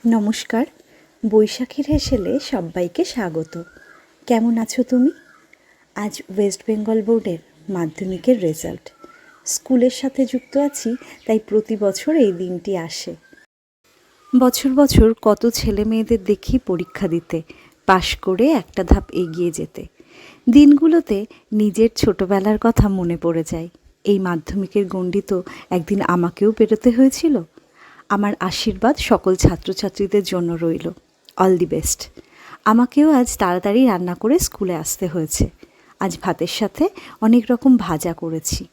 নমস্কার। বৈশাখীর হেসেলে সব্বাইকে স্বাগত। কেমন আছো তুমি? আজ ওয়েস্ট বেঙ্গল বোর্ডের মাধ্যমিকের রেজাল্ট। স্কুলের সাথে যুক্ত আছি, তাই প্রতি বছর এই দিনটি আসে। বছর বছর কত ছেলে মেয়েদের দেখি পরীক্ষা দিতে, পাশ করে একটা ধাপ এগিয়ে যেতে। দিনগুলোতে নিজের ছোটবেলার কথা মনে পড়ে যায়। এই মাধ্যমিকের গণ্ডি তো একদিন আমাকেও পেরোতে হয়েছিল। আমার আশীর্বাদ সকল ছাত্রছাত্রীদের জন্য রইল। All the best. আমাকেও আজ তাড়াতাড়ি রান্না করে স্কুলে আসতে হয়েছে। আজ ভাতের সাথে অনেক রকম ভাজা করেছি।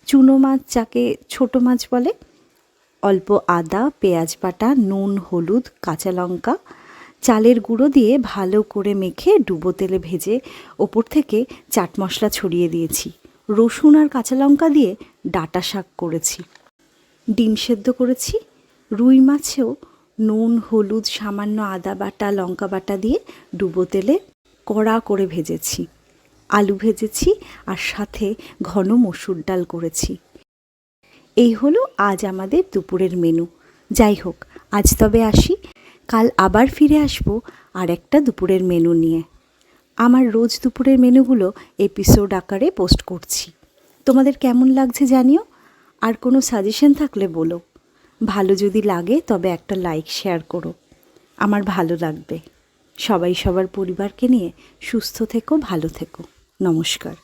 চুনো মাছ, যাকে ছোটো মাছ বলে, অল্প আদা, পেঁয়াজ বাটা, নুন, হলুদ, কাঁচা লঙ্কা, চালের গুঁড়ো দিয়ে ভালো করে মেখে ডুবো তেলে ভেজে ওপর থেকে চাট মশলা ছড়িয়ে দিয়েছি। রসুন আর কাঁচা লঙ্কা দিয়ে ডাঁটা শাক করেছি। ডিম সেদ্ধ করেছি। রুই মাছেও নুন, হলুদ, সামান্য আদা বাটা, লঙ্কা বাটা দিয়ে ডুবো তেলে কড়া করে ভেজেছি। আলু ভেজেছি আর সাথে ঘন মসুর ডাল করেছি। এই হলো আজ আমাদের দুপুরের মেনু। যাই হোক, আজ তবে আসি। কাল আবার ফিরে আসবো আর একটা দুপুরের মেনু নিয়ে। আমার রোজ দুপুরের মেনুগুলো এপিসোড আকারে পোস্ট করছি। তোমাদের কেমন লাগছে জানিও। আর কোনো সাজেশন থাকলে বলো। ভালো যদি লাগে তবে একটা লাইক শেয়ার করো, আমার ভালো লাগবে। সবাই সবার পরিবারকে নিয়ে সুস্থ থেকো, ভালো থেকো। নমস্কার।